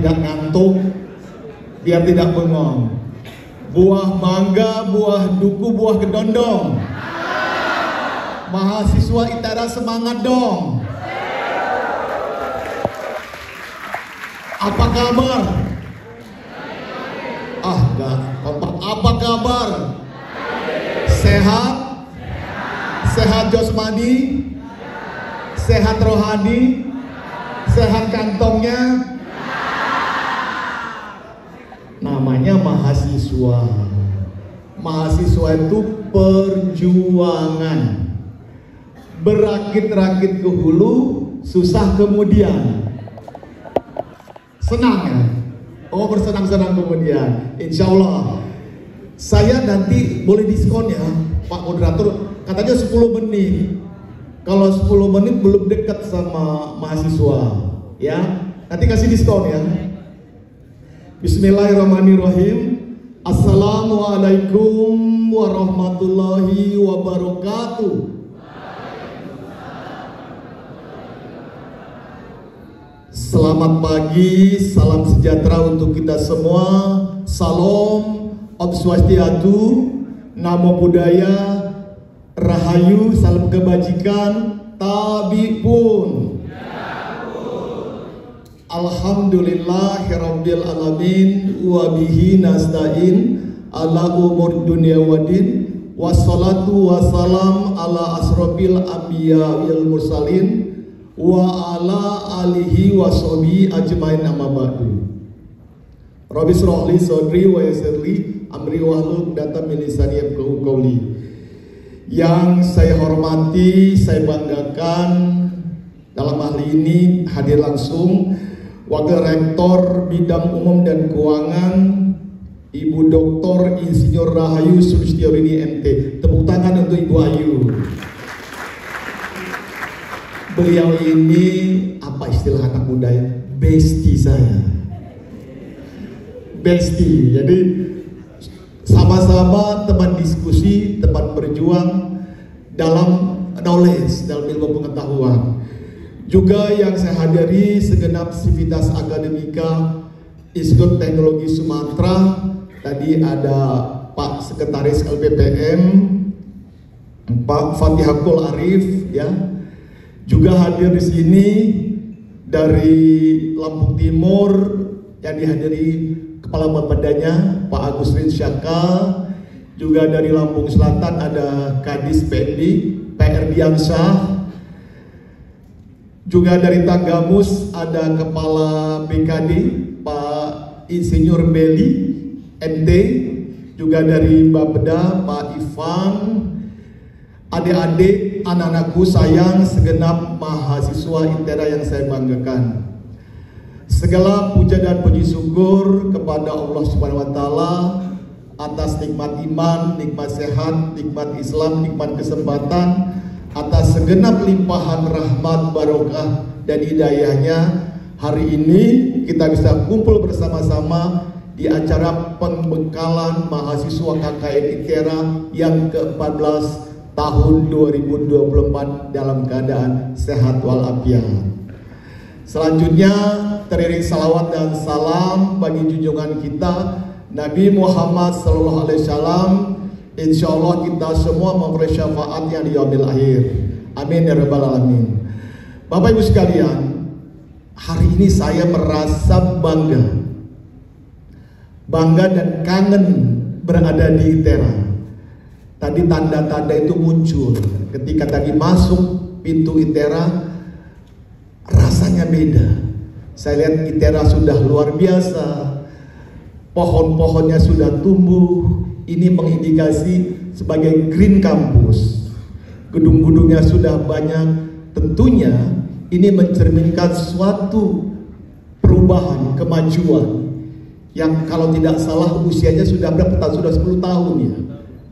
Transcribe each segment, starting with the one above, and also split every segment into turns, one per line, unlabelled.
tidak ngantuk, biar tidak bengong. Buah mangga, buah duku, buah kedondong. Mahasiswa ITERA semangat dong. Apa kabar? Enggak. Apa kabar? Sehat? Sehat jasmani? Sehat rohani? Sehat kantongnya? Namanya mahasiswa. Mahasiswa itu perjuangan. Berakit-rakit ke hulu, susah kemudian. Senang ya? Oh, bersenang-senang kemudian. Insya Allah saya nanti boleh diskon ya Pak Moderator. Katanya 10 menit. Kalau 10 menit belum dekat sama mahasiswa, ya nanti kasih diskon ya. Bismillahirrahmanirrahim. Assalamualaikum warahmatullahi wabarakatuh. Selamat pagi, salam sejahtera untuk kita semua. Salam, Om Swastiastu, Namo Buddhaya, Rahayu, salam kebajikan, tabi pun. Alhamdulillahirabbil alamin wa bihi nasta'in ala umur dunya waddin. Wassalatu wassalam ala asrofil anbiya wal mursalin wa ala alihi wa sahbihi ajmain amma ba'du. Rabbi shrah li sadri wa yassir li amri wahlul 'uqdatam min lisani yafqahu qawli. Yang saya hormati, saya banggakan dalam hal ini hadir langsung Wakil Rektor Bidang Umum dan Keuangan Ibu Dr. Insinyur Rahayu Sulistyorini MT. Tepuk tangan untuk Ibu Ayu. Beliau ini apa istilah anak muda ya? Bestie saya. Bestie. Jadi sama-sama teman diskusi, teman berjuang dalam knowledge, dalam ilmu pengetahuan. Juga yang saya hadiri segenap sivitas akademika Institut Teknologi Sumatera. Tadi ada Pak Sekretaris LPPM, Pak Fatihakul Arif, ya. Juga hadir di sini dari Lampung Timur yang dihadiri Kepala Bapedanya Pak Agustin Syaka. Juga dari Lampung Selatan ada Kadis PND PR Diansyah. Juga dari Tanggamus ada Kepala BKD Pak Insinyur Beli MT. Juga dari Bapeda Pak Ivan. Adik-adik, anak-anakku sayang, segenap mahasiswa ITERA yang saya banggakan. Segala puja dan puji syukur kepada Allah Subhanahu wa taala atas nikmat iman, nikmat sehat, nikmat Islam, nikmat kesempatan, atas segenap limpahan rahmat, barokah dan hidayahnya. Hari ini kita bisa kumpul bersama-sama di acara pembekalan mahasiswa KKN ITERA yang ke-14 tahun 2024 dalam keadaan sehat walafiat. Selanjutnya teriring salawat dan salam bagi junjungan kita Nabi Muhammad SAW. Insya Allah kita semua memperoleh syafaatnya di yaumil akhir. Amin ya rabbal alamin. Bapak Ibu sekalian, hari ini saya merasa bangga dan kangen berada di ITERA. Tadi tanda-tanda itu muncul ketika tadi masuk pintu ITERA, rasanya beda. Saya lihat ITERA sudah luar biasa, pohon-pohonnya sudah tumbuh. Ini mengindikasi sebagai green campus. Gedung-gedungnya sudah banyak. Tentunya ini mencerminkan suatu perubahan, kemajuan yang kalau tidak salah usianya sudah berapa tahun? Sudah 10 tahun ya.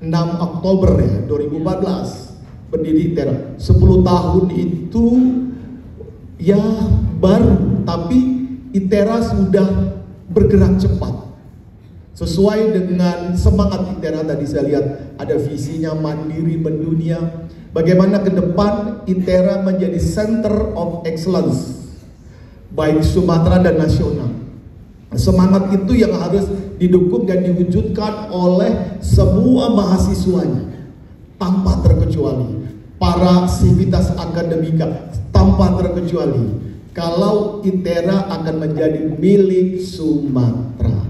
6 Oktober ya 2014 berdiri ITERA. 10 tahun itu ya baru, tapi ITERA sudah bergerak cepat sesuai dengan semangat ITERA. Tadi saya lihat ada visinya mandiri mendunia. Bagaimana ke depan ITERA menjadi center of excellence baik Sumatera dan nasional. Semangat itu yang harus didukung dan diwujudkan oleh semua mahasiswanya tanpa terkecuali. Para sivitas akademika tanpa terkecuali. Kalau ITERA akan menjadi milik Sumatera.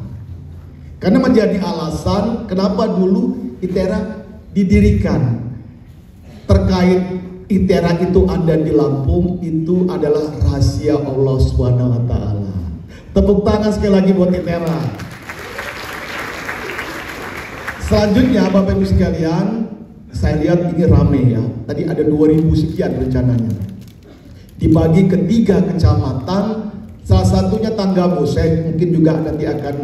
Karena menjadi alasan kenapa dulu ITERA didirikan. Terkait ITERA itu ada di Lampung, itu adalah rahasia Allah Subhanahu wa taala. Tepuk tangan sekali lagi buat ITERA. Selanjutnya Bapak Ibu sekalian, saya lihat ini rame ya. Tadi ada 2000 sekian rencananya. Dibagi ke 3 kecamatan, salah satunya Tanggamus. Saya mungkin juga nanti akan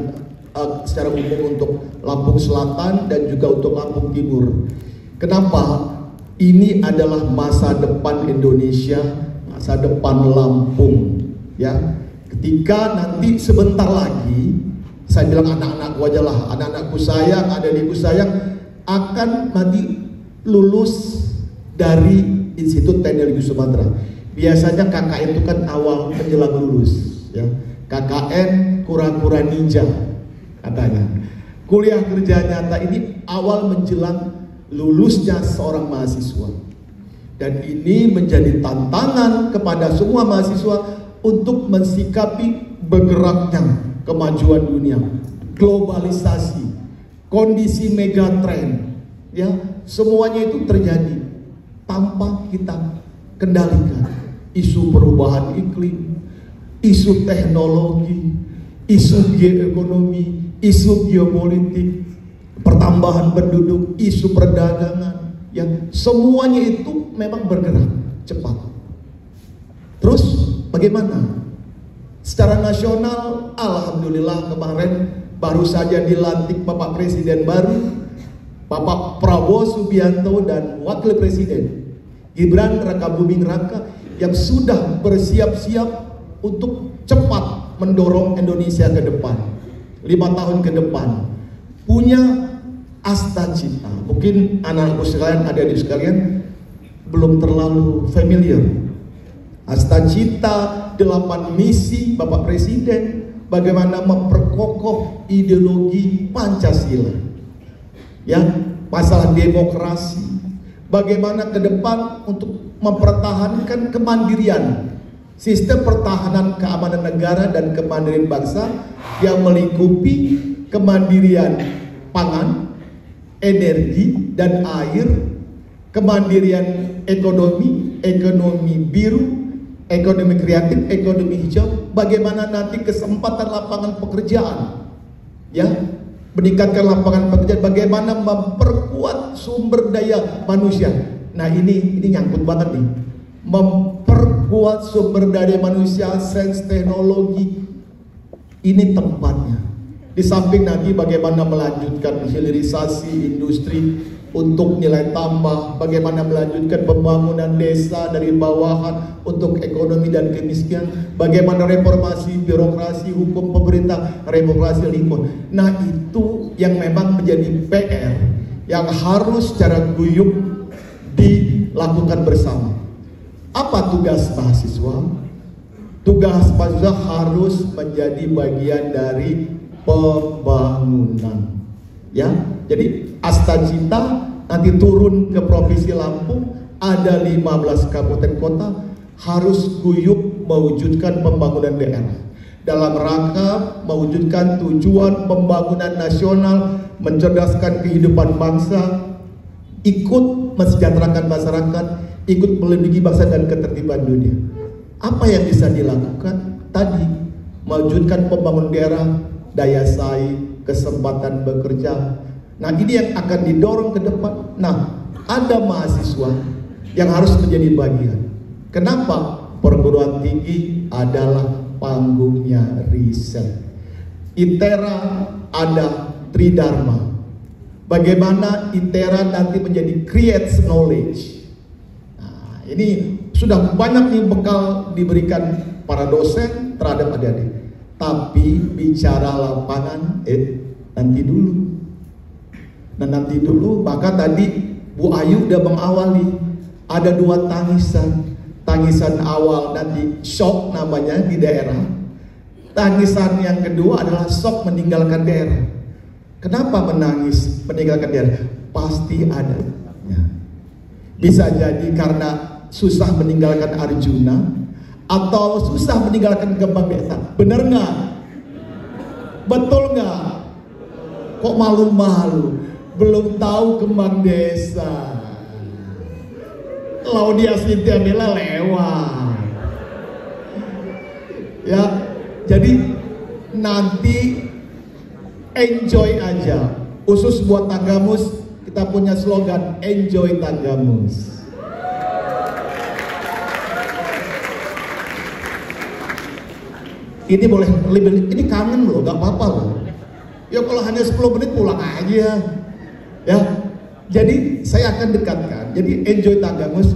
secara umum untuk Lampung Selatan dan juga untuk Lampung Timur. Kenapa? Ini adalah masa depan Indonesia, masa depan Lampung. Ya, ketika nanti sebentar lagi, saya bilang anak-anakku aja lah, anak-anakku sayang, adik-adikku sayang akan nanti lulus dari Institut Teknologi Sumatera. Biasanya KKN itu kan awal menjelang lulus, ya. KKN kura-kura ninja katanya. Kuliah kerja nyata ini awal menjelang lulusnya seorang mahasiswa. Dan ini menjadi tantangan kepada semua mahasiswa untuk mensikapi bergeraknya kemajuan dunia, globalisasi, kondisi megatrend, ya, semuanya itu terjadi tanpa kita kendalikan. Isu perubahan iklim, isu teknologi, isu geoekonomi, isu geopolitik, pertambahan penduduk, isu perdagangan, yang semuanya itu memang bergerak cepat. Terus bagaimana? Secara nasional, alhamdulillah kemarin baru saja dilantik Bapak Presiden baru, Bapak Prabowo Subianto dan Wakil Presiden Gibran Rakabuming Raka yang sudah bersiap-siap untuk cepat mendorong Indonesia ke depan 5 tahun ke depan. Punya asta-cita. Mungkin anak-anakku sekalian, adik-adik sekalian belum terlalu familiar. Asta-cita 8 misi Bapak Presiden, bagaimana memperkokoh ideologi Pancasila. Ya, masalah demokrasi. Bagaimana ke depan untuk mempertahankan kemandirian sistem pertahanan keamanan negara dan kemandirian bangsa yang melingkupi kemandirian pangan, energi dan air, kemandirian ekonomi, ekonomi biru, ekonomi kreatif, ekonomi hijau, bagaimana nanti kesempatan lapangan pekerjaan, ya, meningkatkan lapangan pekerjaan, bagaimana memperkuat sumber daya manusia. Nah ini nyangkut banget nih, memperkuat sumber daya manusia, sains teknologi, ini tempatnya. Di samping nanti bagaimana melanjutkan hilirisasi industri untuk nilai tambah, bagaimana melanjutkan pembangunan desa dari bawahan untuk ekonomi dan kemiskinan, bagaimana reformasi birokrasi, hukum pemerintah, reformasi lingkungan. Nah itu yang memang menjadi PR yang harus secara guyup dilakukan bersama. Apa tugas mahasiswa? Tugas mahasiswa harus menjadi bagian dari pembangunan, ya. Jadi asta-cita nanti turun ke Provinsi Lampung, ada 15 kabupaten kota harus guyup mewujudkan pembangunan daerah dalam rangka mewujudkan tujuan pembangunan nasional, mencerdaskan kehidupan bangsa, ikut mensejahterakan masyarakat, ikut melindungi bangsa dan ketertiban dunia. Apa yang bisa dilakukan? Tadi mewujudkan pembangunan daerah, daya saing, kesempatan bekerja. Nah ini yang akan didorong ke depan. Nah ada mahasiswa yang harus menjadi bagian. Kenapa? Perguruan tinggi adalah panggungnya riset. ITERA ada Tridharma. Bagaimana ITERA nanti menjadi creates knowledge. Nah ini sudah banyak nih bekal diberikan para dosen terhadap adik-adik. Tapi bicara lapangan, nanti dulu. Nah nanti dulu, maka tadi Bu Ayu udah mengawali. Ada 2 tangisan. Tangisan awal nanti shock namanya di daerah. Tangisan yang kedua adalah shock meninggalkan daerah. Kenapa menangis meninggalkan daerah? Pasti ada. Ya. Bisa jadi karena susah meninggalkan Arjuna, atau susah meninggalkan Kembang Desa. Bener nggak? Betul nggak? Kok malu-malu? Belum tahu Kembang Desa. Laudia Cynthia Bella lewat. Ya, jadi nanti enjoy aja. Khusus buat Tanggamus, kita punya slogan enjoy Tanggamus. Ini boleh lebih, ini kangen loh, gak apa-apa loh. Ya kalau hanya 10 menit pulang aja. Ya, jadi saya akan dekatkan. Jadi enjoy Tanggamus.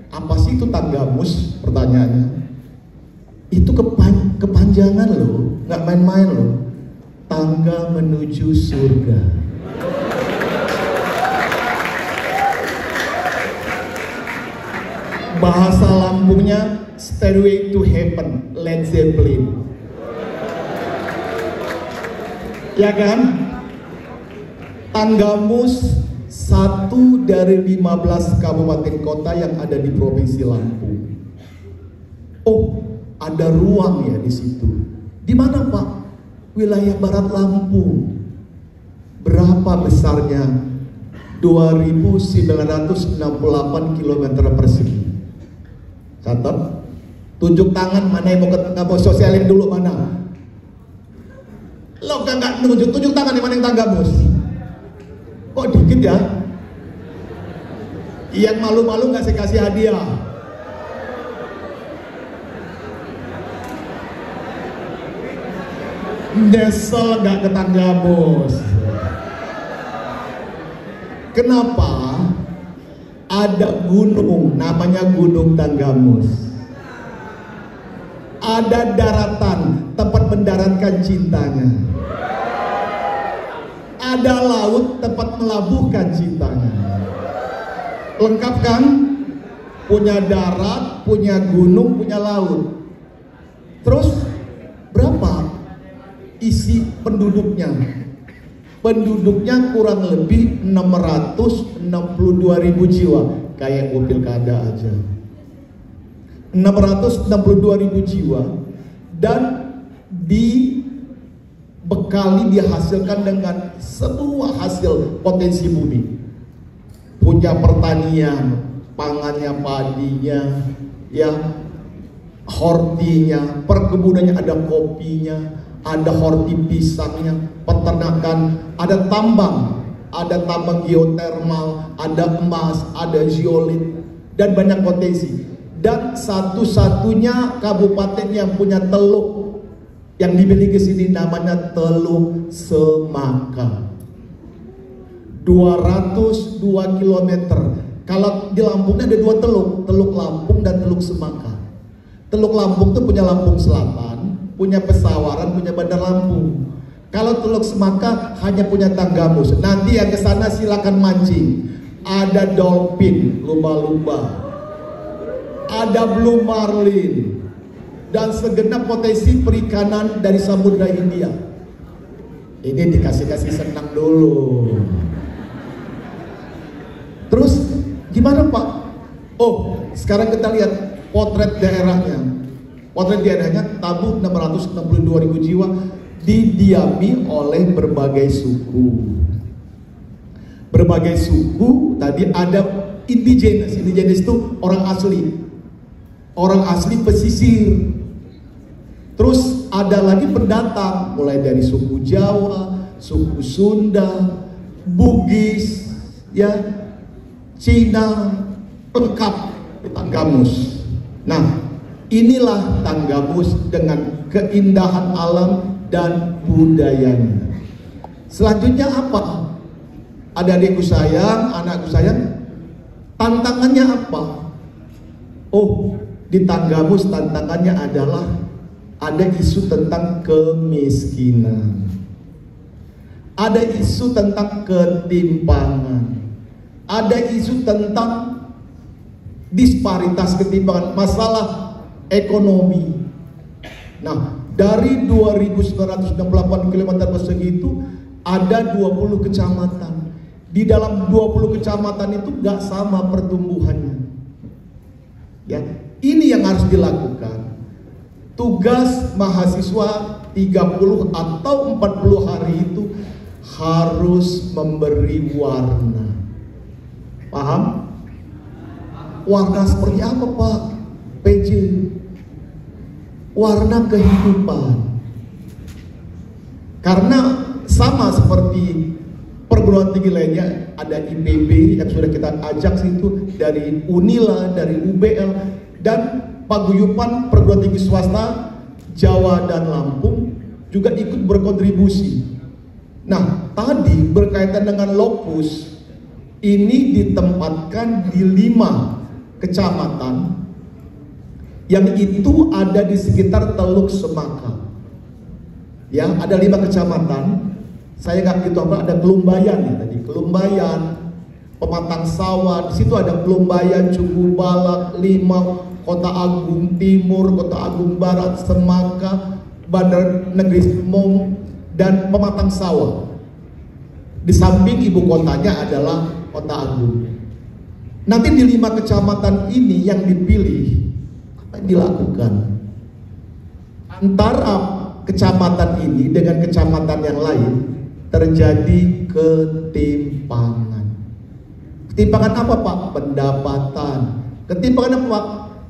Apa sih itu Tanggamus? Pertanyaannya. Itu kepanjangan loh, nggak main-main loh. Tangga menuju surga. Bahasa lambungnya Stairway to Heaven, Led Zeppelin. Ya kan? Tanggamus satu dari 15 kabupaten kota yang ada di Provinsi Lampung. Oh, ada ruang ya di situ. Di mana Pak? Wilayah Barat Lampung. Berapa besarnya? 2.968 km persegi. Catat. Tunjuk tangan mana yang mau sosialin dulu mana? Lo kan nggak tunjuk tangan di mana yang Tanggamus? Kok dikit ya? Yang malu-malu nggak saya kasih hadiah. Nyesel nggak ke Tanggamus. Kenapa? Ada gunung namanya Gunung Tanggamus. Ada daratan tempat mendaratkan cintanya. Ada laut tempat melabuhkan cintanya. Lengkap kan? Punya darat, punya gunung, punya laut. Terus berapa isi penduduknya? Penduduknya kurang lebih 662.000 jiwa. Kayak pilkada aja. 662.000 jiwa. Dan dibekali, dihasilkan dengan semua hasil potensi bumi. Punya pertanian, pangannya, padinya, ya, hortinya, perkebunannya, ada kopinya, ada horti pisangnya, peternakan, ada tambang geotermal, ada emas, ada zeolit, dan banyak potensi. Dan satu-satunya kabupaten yang punya teluk yang dimiliki sini namanya Teluk Semaka. 202 km. Kalau di Lampungnya ada dua teluk, Teluk Lampung dan Teluk Semaka. Teluk Lampung itu punya Lampung Selatan, punya Pesawaran, punya Bandar Lampung. Kalau Teluk Semaka hanya punya Tanggamus. Nanti yang ke sana silakan mancing. Ada dolphin, lumba-lumba. Ada blue marlin. Dan segenap potensi perikanan dari Samudra Hindia. Ini dikasih-kasih senang dulu. Terus gimana Pak? Oh, sekarang kita lihat potret daerahnya. Potret daerahnya tabuh 662.000 jiwa, didiami oleh berbagai suku. Berbagai suku, tadi ada indigenes. Indigenes itu orang asli. Orang asli pesisir. Terus ada lagi pendatang, mulai dari suku Jawa, suku Sunda, Bugis, ya, Cina, lengkap Tanggamus. Nah, inilah Tanggamus dengan keindahan alam dan budayanya. Selanjutnya apa? Adik-adikku sayang, anakku sayang, tantangannya apa? Oh, di Tanggamus tantangannya adalah ada isu tentang kemiskinan. Ada isu tentang ketimpangan. Ada isu tentang disparitas ketimpangan, masalah ekonomi. Nah, Dari 2.968 km persegi itu ada 20 kecamatan. Di dalam 20 kecamatan itu gak sama pertumbuhannya. Ya, ini yang harus dilakukan. Tugas mahasiswa 30 atau 40 hari itu harus memberi warna. Paham? Warna seperti apa, Pak? PJ. Warna kehidupan. Karena sama seperti perguruan tinggi lainnya, ada IPB yang sudah kita ajak situ, dari Unila, dari UBL, dan paguyuban perguruan tinggi swasta Jawa dan Lampung juga ikut berkontribusi. Nah, tadi berkaitan dengan lokus, ini ditempatkan di 5 kecamatan yang itu ada di sekitar Teluk Semaka. Ya, ada 5 kecamatan. Saya nggak gitu apa, ada Kelumbayan ya tadi, Kelumbayan, Pematang Sawah, di situ ada Kelumbayan, Cugu Balak, Limau, Kota Agung Timur, Kota Agung Barat, Semaka, Bandar Negeri Semong, dan Pematang Sawah. Di samping ibu kotanya adalah Kota Agung. Nanti di 5 kecamatan ini yang dipilih, apa yang dilakukan? Antara kecamatan ini dengan kecamatan yang lain terjadi ketimpangan. Ketimpangan apa, Pak? Pendapatan. Ketimpangan apa, Pak?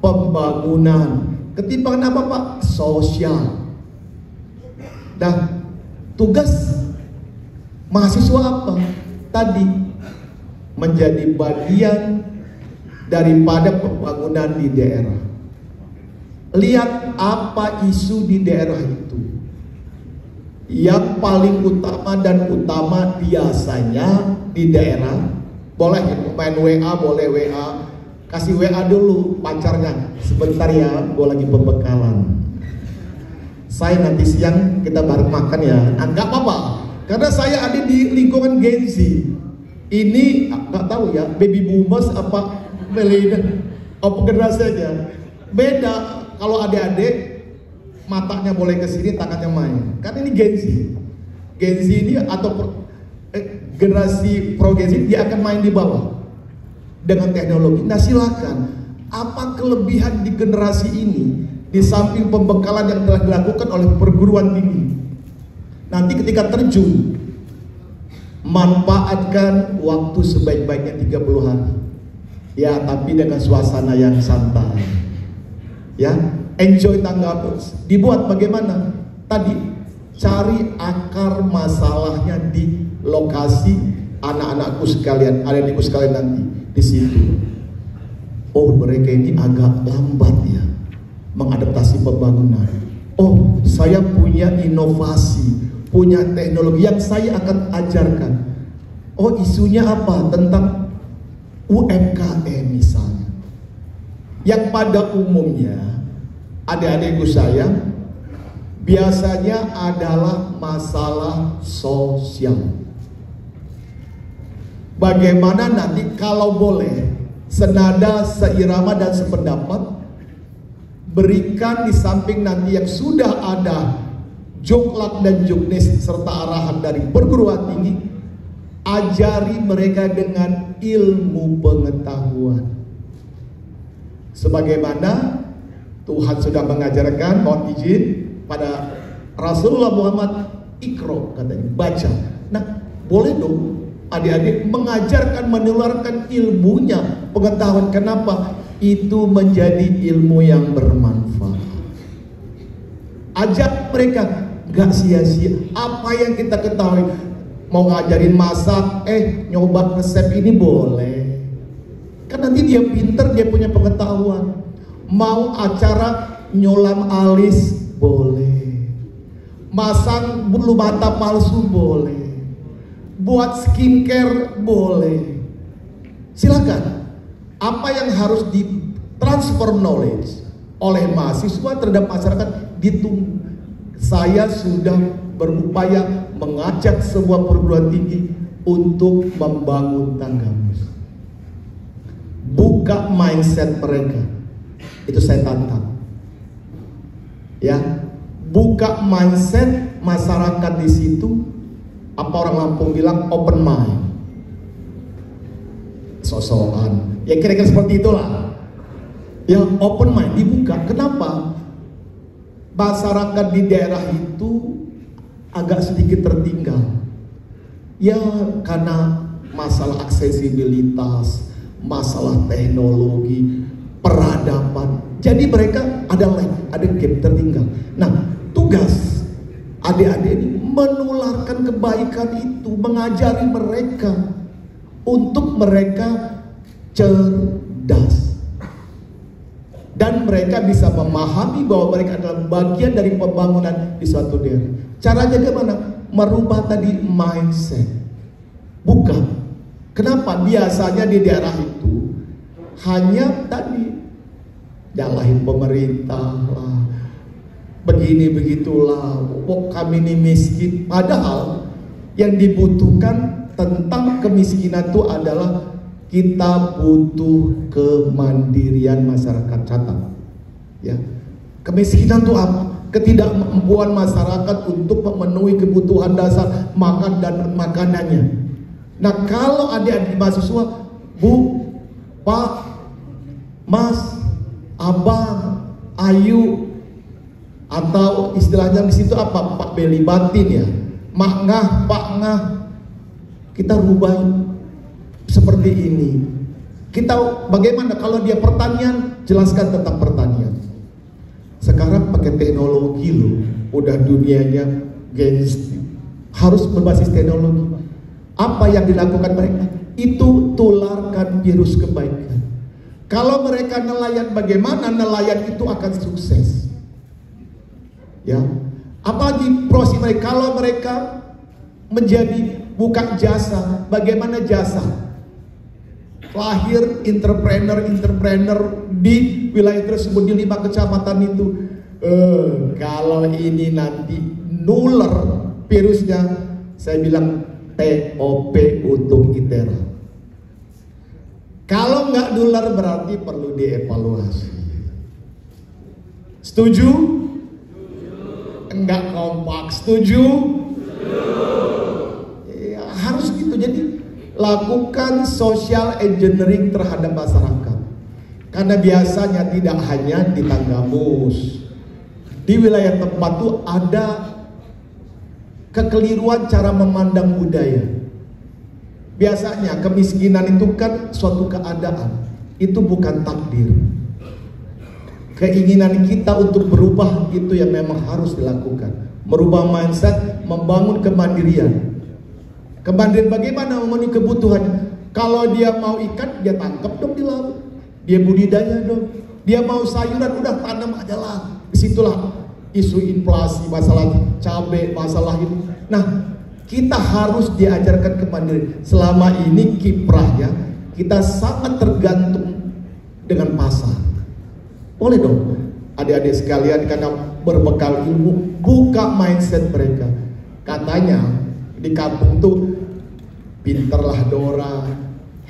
Pembangunan. Ketimpangan apa, Pak? Sosial. Nah, tugas mahasiswa apa? Tadi menjadi bagian daripada pembangunan di daerah. Lihat apa isu di daerah itu. Yang paling utama dan utama biasanya di daerah, boleh main WA, boleh WA, kasih WA dulu pacarnya, sebentar ya, gue lagi pembekalan. Saya nanti siang kita bareng makan ya. Nah, nggak apa-apa, karena saya ada di lingkungan Gen Z. Ini nggak tahu ya, baby boomers apa millennial, apa generasinya beda. Kalau adik-adik matanya boleh ke sini, tangannya main. Kan ini Gen Z. Gen Z ini atau generasi pro Gen Z, dia akan main di bawah dengan teknologi. Nah, silakan. Apa kelebihan di generasi ini di samping pembekalan yang telah dilakukan oleh perguruan tinggi? Nanti ketika terjun, manfaatkan waktu sebaik-baiknya 30 hari. Ya, tapi dengan suasana yang santai. Ya, enjoy tanggal. Dibuat bagaimana? Tadi cari akar masalahnya di lokasi anak-anakku sekalian, adikku sekalian nanti di situ. Oh, mereka ini agak lambat ya mengadaptasi pembangunan. Oh, saya punya inovasi, punya teknologi yang saya akan ajarkan. Oh, isunya apa? Tentang UMKM misalnya. Yang pada umumnya adik-adikku saya biasanya adalah masalah sosial. Bagaimana nanti kalau boleh senada, seirama dan sependapat, berikan di samping nanti yang sudah ada joklak dan juknis serta arahan dari perguruan tinggi, ajari mereka dengan ilmu pengetahuan. Sebagaimana Tuhan sudah mengajarkan, mohon izin, pada Rasulullah Muhammad, Iqra, katanya, baca. Nah, boleh dong adik-adik mengajarkan, menularkan ilmunya, pengetahuan. Kenapa? Itu menjadi ilmu yang bermanfaat. Ajak mereka, gak sia-sia. Apa yang kita ketahui, mau ngajarin masak, nyoba resep ini boleh. Kan nanti dia pinter, dia punya pengetahuan. Mau acara nyolam alis, boleh. Masang bulu mata palsu, boleh. Buat skincare, boleh. Silakan. Apa yang harus ditransfer knowledge oleh mahasiswa terhadap masyarakat ditunggu. Saya sudah berupaya mengajak sebuah perguruan tinggi untuk membangun tanggamus. Buka mindset mereka. Itu saya tantang. Ya, buka mindset masyarakat di situ. Apa orang Lampung bilang open mind. Sosokan. Ya kira-kira seperti itulah. Ya open mind dibuka. Kenapa? Masyarakat di daerah itu agak sedikit tertinggal. Ya karena masalah aksesibilitas, masalah teknologi, peradaban. Jadi mereka ada gap tertinggal. Nah, tugas adik-adik ini menularkan kebaikan itu, mengajari mereka untuk mereka cerdas. Dan mereka bisa memahami bahwa mereka adalah bagian dari pembangunan di suatu daerah. Caranya gimana? Merubah tadi mindset. Bukan. Kenapa? Biasanya di daerah itu hanya tadi nyalahin pemerintah lah, begini begitulah, kami ini miskin. Padahal yang dibutuhkan tentang kemiskinan itu adalah kita butuh kemandirian masyarakat. Catat ya, kemiskinan itu apa? Ketidakmampuan masyarakat untuk memenuhi kebutuhan dasar makan dan makanannya. Nah, kalau adik-adik mahasiswa, Bu, Pak, Mas, Abang, Ayu, atau istilahnya di situ apa? Pak Beli Batin ya, Mak Ngah, Pak Ngah, kita rubah seperti ini. Kita bagaimana kalau dia pertanian, jelaskan tentang pertanian. Sekarang pakai teknologi loh, udah dunianya gengsi, harus berbasis teknologi. Apa yang dilakukan mereka? Itu tularkan virus kebaikan. Kalau mereka nelayan, bagaimana nelayan itu akan sukses? Ya, apalagi proses mereka. Kalau mereka menjadi buka jasa, bagaimana jasa? Lahir entrepreneur di wilayah tersebut di 5 kecamatan itu. Kalau ini nanti nular virusnya, saya bilang TOP untuk ITERA. Kalau nggak nular berarti perlu dievaluasi. Setuju? Enggak kompak. Setuju? Ya, harus gitu. Jadi lakukan social engineering terhadap masyarakat. Karena biasanya tidak hanya di Tanggamus, di wilayah tempat itu ada kekeliruan cara memandang budaya. Biasanya kemiskinan itu kan suatu keadaan, itu bukan takdir. Keinginan kita untuk berubah itu yang memang harus dilakukan. Merubah mindset, membangun kemandirian. Kemandirian bagaimana memenuhi kebutuhan? Kalau dia mau ikan, dia tangkap dong di laut. Dia budidaya dong. Dia mau sayuran, udah tanam aja lah. Disitulah isu inflasi, masalah cabai, masalah itu. Nah, kita harus diajarkan kemandirian. Selama ini kiprahnya kita sangat tergantung dengan pasar. Boleh dong, adik-adik sekalian, karena berbekal ilmu, buka mindset mereka. Katanya di kampung tuh pinterlah Dora,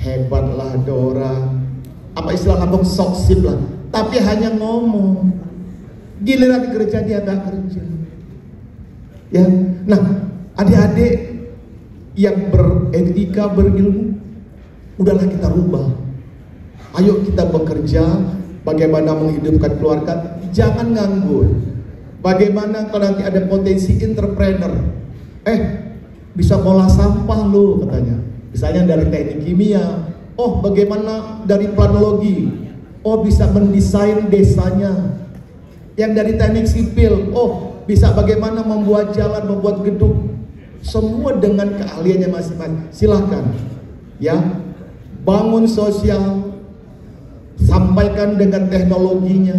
hebatlah Dora, apa istilah kampung, soksip lah. Tapi hanya ngomong, giliran kerja dia gak kerja. Ya, nah adik-adik yang beretika, berilmu, udahlah kita rubah. Ayo kita bekerja, bagaimana menghidupkan keluarga, jangan nganggur. Bagaimana kalau nanti ada potensi entrepreneur, bisa ngolah sampah lo katanya. Misalnya dari teknik kimia, oh bagaimana dari planologi, oh bisa mendesain desanya. Yang dari teknik sipil, oh bisa bagaimana membuat jalan, membuat gedung. Semua dengan keahliannya masing-masing. Silahkan ya, bangun sosial, sampaikan dengan teknologinya,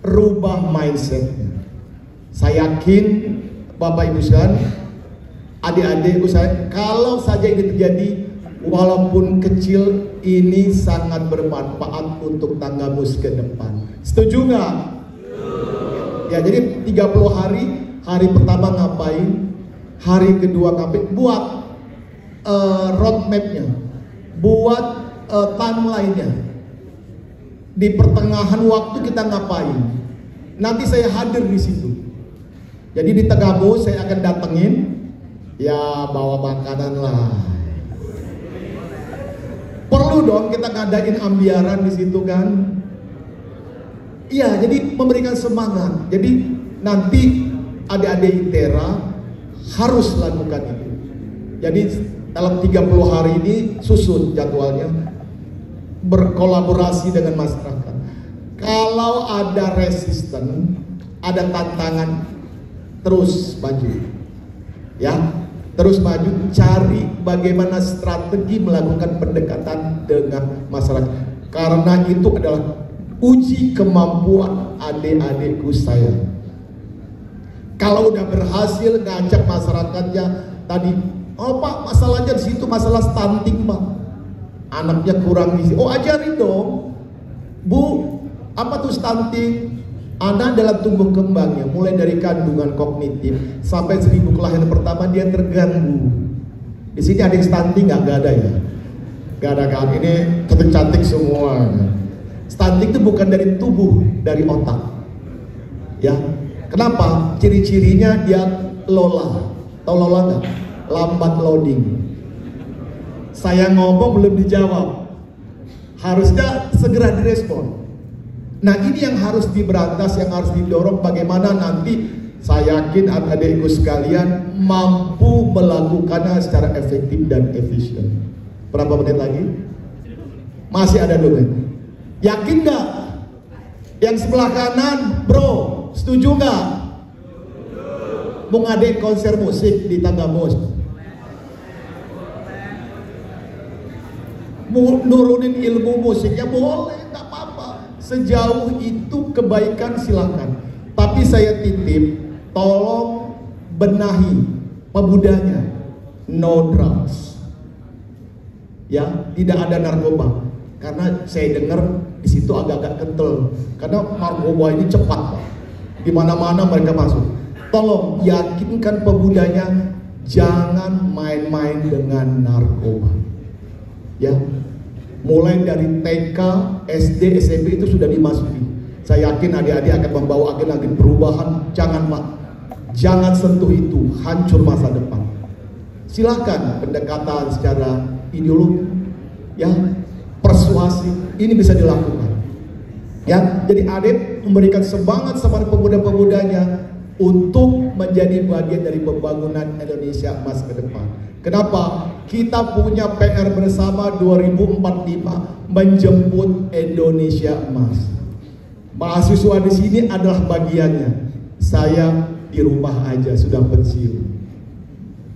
rubah mindsetnya. Saya yakin Bapak Ibu sekalian, adik-adikku saya, kalau saja ini terjadi, walaupun kecil, ini sangat bermanfaat untuk Tanggamus ke depan. Setuju nggak? Ya, jadi 30 hari, hari pertama ngapain, hari kedua ngapain, buat roadmapnya, buat timeline-nya. Di pertengahan waktu kita ngapain? Nanti saya hadir di situ. Jadi di Tegamu saya akan datengin, ya bawa makanan lah. Perlu dong kita ngadain ambiaran di situ kan? Iya, jadi memberikan semangat. Jadi nanti adik-adik ITERA harus lakukan itu. Jadi dalam 30 hari ini susun jadwalnya, berkolaborasi dengan masyarakat. Kalau ada resisten, ada tantangan, terus maju, ya, terus maju, cari bagaimana strategi melakukan pendekatan dengan masyarakat, karena itu adalah uji kemampuan adik-adikku saya. Kalau udah berhasil ngajak masyarakatnya tadi, oh Pak, masalahnya di situ masalah stunting Pak, anaknya kurang gizi. Oh ajarin dong, Bu, apa tuh stunting? Anak dalam tumbuh kembangnya, mulai dari kandungan kognitif sampai 1000 kelahiran pertama dia terganggu. Di sini ada yang stunting nggak ada ya? Nggak ada kan? Ini cantik-cantik semua. Stunting itu bukan dari tubuh, dari otak. Ya, kenapa? Ciri-cirinya dia lola. Tahu lola nggak? Lambat loading. Saya ngomong belum dijawab, harusnya segera direspon. Nah ini yang harus diberantas, yang harus didorong, bagaimana nanti saya yakin adik-adikku sekalian mampu melakukannya secara efektif dan efisien. Berapa menit lagi? Masih ada 2 menit. Yakin nggak? Yang sebelah kanan, bro, setuju nggak? Mau ngadain konser musik di Tanggamus, mau nurunin ilmu musiknya boleh, nggak apa-apa. Sejauh itu kebaikan silakan. Tapi saya titip, tolong benahi pemudanya, no drugs. Ya, tidak ada narkoba. Karena saya dengar di situ agak-agak kental. Karena narkoba ini cepat, Pak. Di mana-mana mereka masuk. Tolong yakinkan pemudanya jangan main-main dengan narkoba. Ya. Mulai dari TK, SD, SMP itu sudah dimasuki. Saya yakin adik-adik akan membawa agen-agen perubahan. Jangan Pak, jangan sentuh itu, hancur masa depan. Silahkan pendekatan secara ideologi, ya, persuasi, ini bisa dilakukan. Ya, jadi adik memberikan semangat sama pemuda-pemudanya untuk menjadi bagian dari pembangunan Indonesia emas ke depan. Kenapa? Kita punya PR bersama 2045 menjemput Indonesia emas. Mahasiswa di sini adalah bagiannya. Saya di rumah aja sudah pensiun.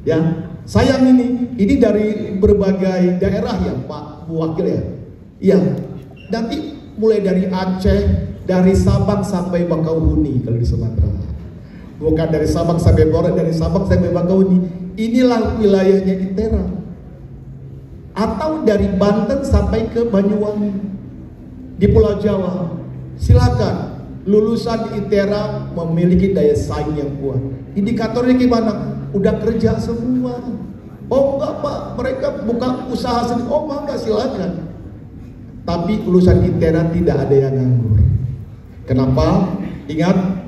Ya, sayang ini dari berbagai daerah ya Pak Wakil ya. Iya. Nanti mulai dari Aceh, dari Sabang sampai Bakauheni kalau di Sumatera. Bukan dari Sabang sampai Blora, dari Sabang sampai Bakauheni. Inilah wilayahnya ITERA. Atau dari Banten sampai ke Banyuwangi di Pulau Jawa. Silakan, lulusan ITERA memiliki daya saing yang kuat. Indikatornya gimana? Udah kerja semua. Oh enggak Pak, mereka buka usaha sendiri. Oh enggak, silakan. Tapi lulusan ITERA tidak ada yang nganggur. Kenapa? Ingat,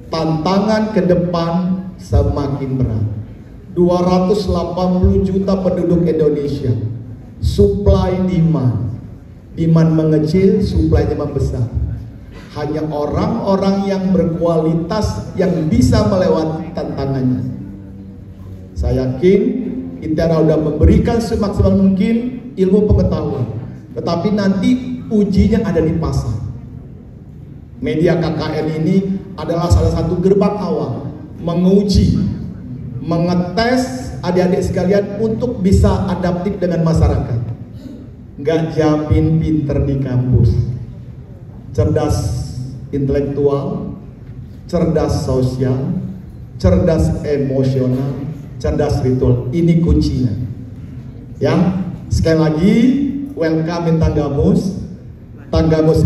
tantangan ke depan semakin berat. 280 juta penduduk Indonesia, supply demand mengecil, supply-nya membesar. Hanya orang-orang yang berkualitas yang bisa melewati tantangannya. Saya yakin ITERA sudah memberikan semaksimal mungkin ilmu pengetahuan, tetapi nanti ujinya ada di pasar. Media KKN ini adalah salah satu gerbang awal menguji, mengetes adik-adik sekalian untuk bisa adaptif dengan masyarakat. Nggak jamin pinter di kampus, cerdas intelektual, cerdas sosial, cerdas emosional, cerdas ritual. Ini kuncinya. Ya, sekali lagi welcome in Tanggamus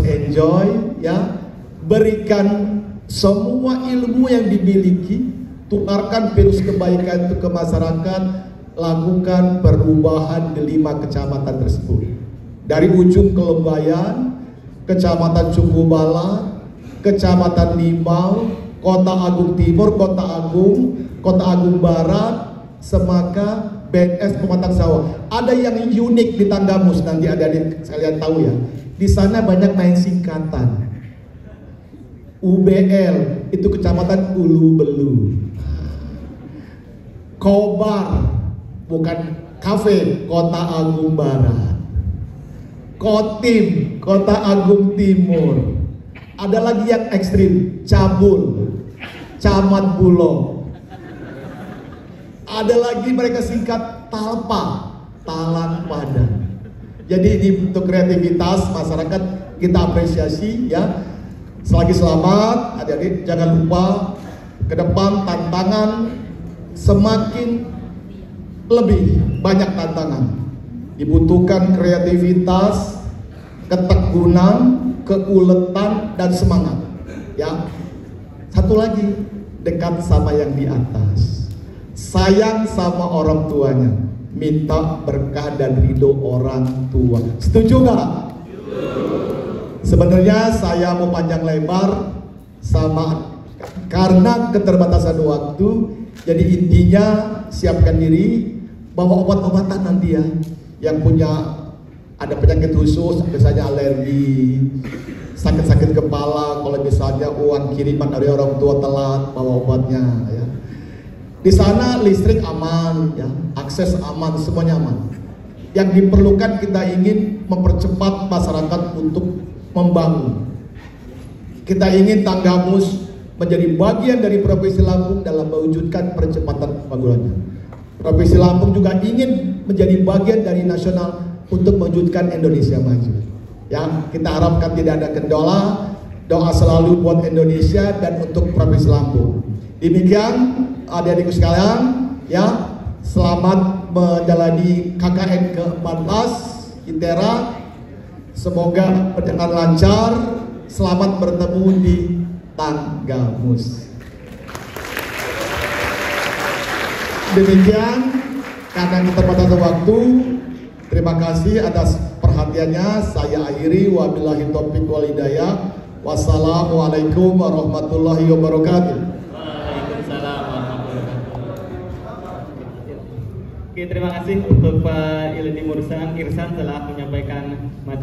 enjoy ya. Berikan semua ilmu yang dimiliki, tukarkan virus kebaikan itu ke masyarakat, lakukan perubahan di 5 kecamatan tersebut. Dari ujung Kelembayan, Kecamatan Cukubala, Kecamatan Limau, Kota Agung Timur, Kota Agung Barat, Semaka, BNS, Pematang Sawah. Ada yang unik di Tanggamus, nanti adik-adik sekalian tahu ya. Di sana banyak main singkatan. UBL itu kecamatan Ulu Belu. Kobar bukan kafe, Kota Agung Barat. Kotim, Kota Agung Timur. Ada lagi yang ekstrim, Cabul, Camat Bulog. Ada lagi mereka singkat Talpa, Talang Padan. Jadi ini bentuk kreativitas masyarakat, kita apresiasi ya. Selagi selamat, adik-adik jangan lupa ke depan tantangan semakin lebih banyak tantangan. Dibutuhkan kreativitas, ketekunan, keuletan dan semangat. Ya. Satu lagi, dekat sama yang di atas. Sayang sama orang tuanya, minta berkah dan ridho orang tua. Setuju nggak? Sebenarnya saya mau panjang lebar sama karena keterbatasan waktu. Jadi intinya siapkan diri, bawa obat-obatan nanti ya. Yang punya ada penyakit khusus, misalnya alergi, sakit-sakit kepala, kalau misalnya uang kiriman dari orang tua telat, bawa obatnya ya. Di sana listrik aman, ya, akses aman, semuanya aman. Yang diperlukan kita ingin mempercepat masyarakat untuk membangun. Kita ingin Tanggamus menjadi bagian dari Provinsi Lampung dalam mewujudkan percepatan pembangunannya. Provinsi Lampung juga ingin menjadi bagian dari nasional untuk mewujudkan Indonesia maju. Ya, kita harapkan tidak ada kendala. Doa selalu buat Indonesia dan untuk Provinsi Lampung. Demikian adik-adikku sekalian, ya, selamat menjalani KKN ke-14 ITERA. Semoga berjalan lancar. Selamat bertemu di Tanggamus. Demikian, karena keterbatasan waktu, terima kasih atas perhatiannya. Saya akhiri, wabillahi taufiq wal hidayah. Wassalamualaikum warahmatullahi wabarakatuh.
Waalaikumsalam warahmatullahi wabarakatuh. Oke, terima kasih untuk Pak Ilham Irsan telah menyampaikan materi.